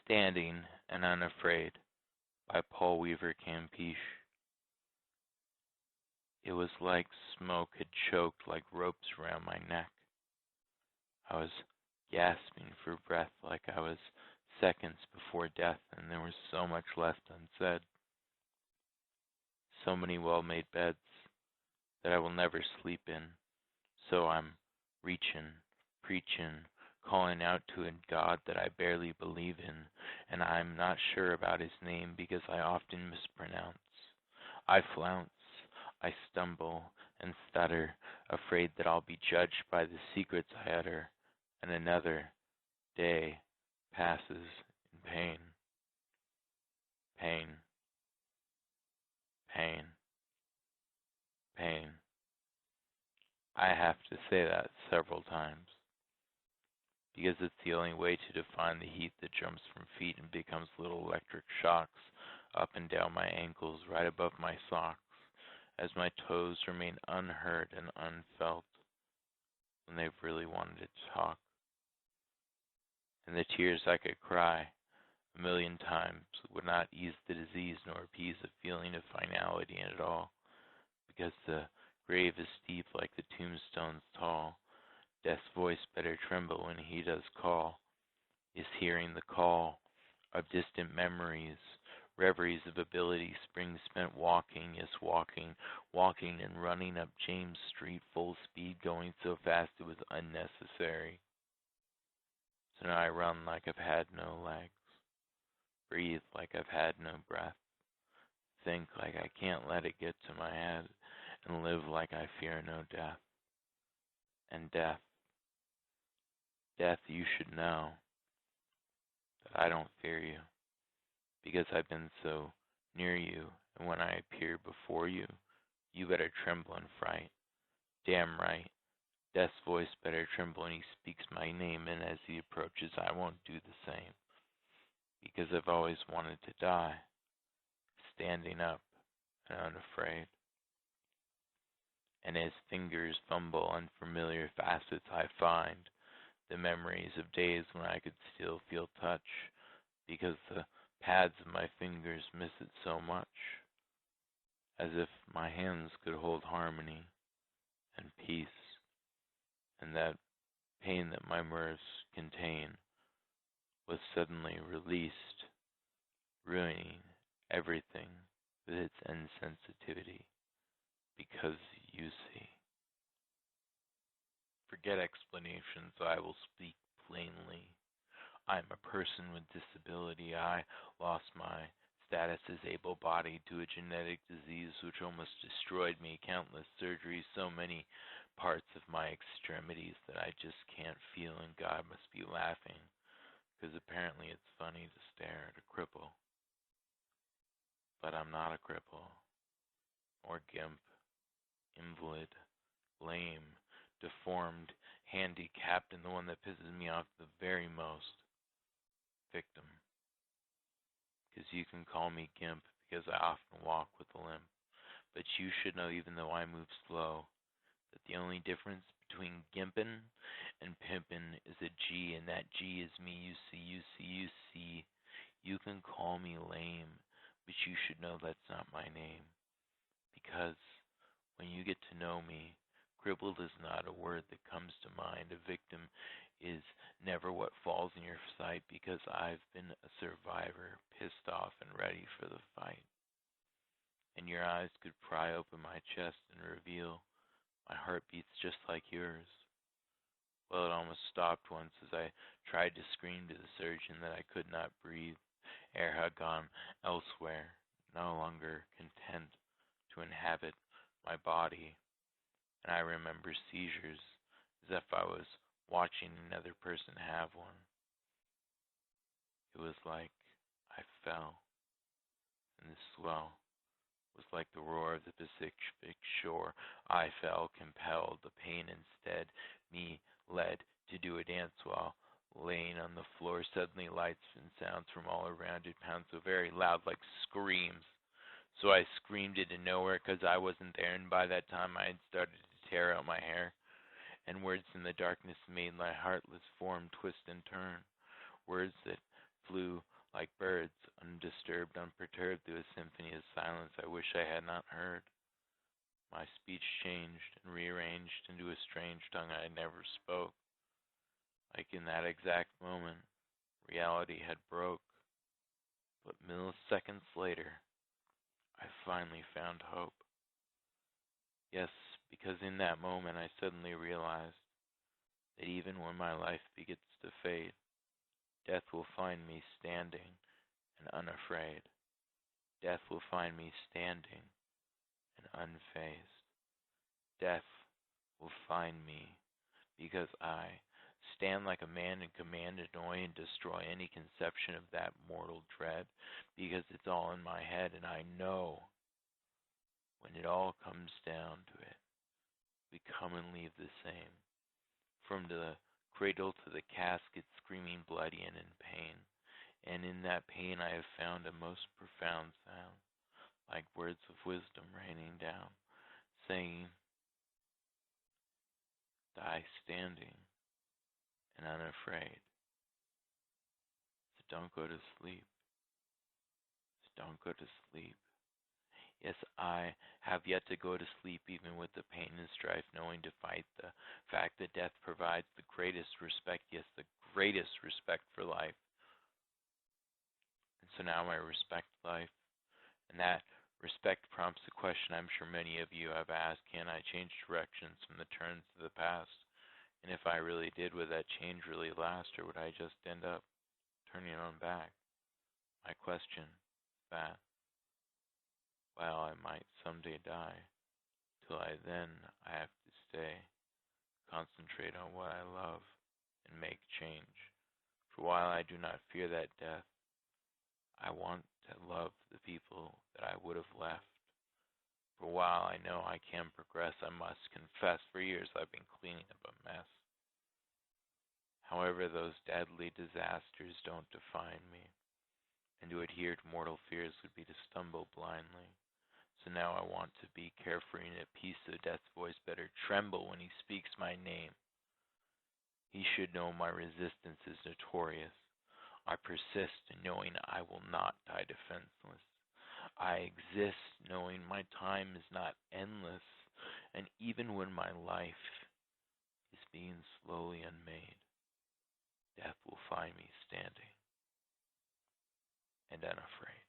Standing and Unafraid by Paul Weaver Campichè. It was like smoke had choked like ropes around my neck. I was gasping for breath like I was seconds before death, and there was so much left unsaid. So many well-made beds that I will never sleep in. So I'm reaching, preaching, calling out to a God that I barely believe in, and I'm not sure about his name because I often mispronounce. I flounce, I stumble and stutter, afraid that I'll be judged by the secrets I utter, and another day passes in pain. Pain. Pain. Pain. I have to say that several times, because it's the only way to define the heat that jumps from feet and becomes little electric shocks up and down my ankles, right above my socks, as my toes remain unheard and unfelt when they've really wanted to talk. And the tears I could cry a million times would not ease the disease nor appease the feeling of finality in it all, because the grave is steep like the tombstones tall. Death's voice better tremble when he does call, is hearing the call of distant memories, reveries of ability, spring spent walking, yes walking, walking and running up James Street full speed, going so fast it was unnecessary. So now I run like I've had no legs, breathe like I've had no breath, think like I can't let it get to my head, and live like I fear no death. And death, you should know that I don't fear you, because I've been so near you, and when I appear before you, you better tremble in fright. Damn right. Death's voice better tremble when he speaks my name, and as he approaches, I won't do the same, because I've always wanted to die, standing up and unafraid. And as fingers fumble unfamiliar facets, I find the memories of days when I could still feel touch, because the pads of my fingers miss it so much, as if my hands could hold harmony and peace, and that pain that my nerves contain was suddenly released, ruining everything with its insensitivity, because you see. Forget explanations, I will speak plainly. I am a person with disability. I lost my status as able-bodied to a genetic disease which almost destroyed me. Countless surgeries, so many parts of my extremities that I just can't feel, and God must be laughing, because apparently it's funny to stare at a cripple. But I'm not a cripple, or gimp, invalid, lame, deformed, handicapped, and the one that pisses me off the very most, victim. Because you can call me gimp because I often walk with a limp. But you should know, even though I move slow, that the only difference between gimpin' and pimpin' is a G, and that G is me. You see, you see, you see. You can call me lame, but you should know that's not my name. Because when you get to know me, crippled is not a word that comes to mind. A victim is never what falls in your sight, because I've been a survivor, pissed off and ready for the fight. And your eyes could pry open my chest and reveal my heart beats just like yours. Well, it almost stopped once as I tried to scream to the surgeon that I could not breathe. Air had gone elsewhere, no longer content to inhabit my body. And I remember seizures, as if I was watching another person have one. It was like I fell, and the swell was like the roar of the Pacific shore. I fell, compelled, the pain instead me led to do a dance while laying on the floor. Suddenly lights and sounds from all around it pound so very loud, like screams. So I screamed into nowhere because I wasn't there, and by that time I had started to tear out my hair, and words in the darkness made my heartless form twist and turn. Words that flew like birds, undisturbed, unperturbed through a symphony of silence I wish I had not heard. My speech changed and rearranged into a strange tongue I never spoke. Like in that exact moment, reality had broke. But milliseconds later, I finally found hope. Yes, because in that moment I suddenly realized that even when my life begins to fade, death will find me standing and unafraid. Death will find me standing and unfazed. Death will find me because I stand like a man and command, annoy, and destroy any conception of that mortal dread, because it's all in my head, and I know when it all comes down to it, we come and leave the same. From the cradle to the casket, screaming bloody and in pain. And in that pain I have found a most profound sound, like words of wisdom raining down, saying, die standing and unafraid. So don't go to sleep. So don't go to sleep. Yes, I have yet to go to sleep, even with the pain and strife, knowing to fight the fact that death provides the greatest respect, yes, the greatest respect for life. And so now I respect life, and that respect prompts a question I'm sure many of you have asked: can I change directions from the turns of the past? And if I really did, would that change really last, or would I just end up turning on back? My question is that, while I might someday die, till then I have to stay, concentrate on what I love, and make change. For while I do not fear that death, I want to love the people that I would have left. For while I know I can progress, I must confess for years I've been cleaning up a mess. However, those deadly disasters don't define me, and to adhere to mortal fears would be to stumble blindly. So now I want to be carefree and at peace, so death's voice better tremble when he speaks my name. He should know my resistance is notorious. I persist in knowing I will not die defenseless. I exist knowing my time is not endless, and even when my life is being slowly unmade, death will find me standing and unafraid.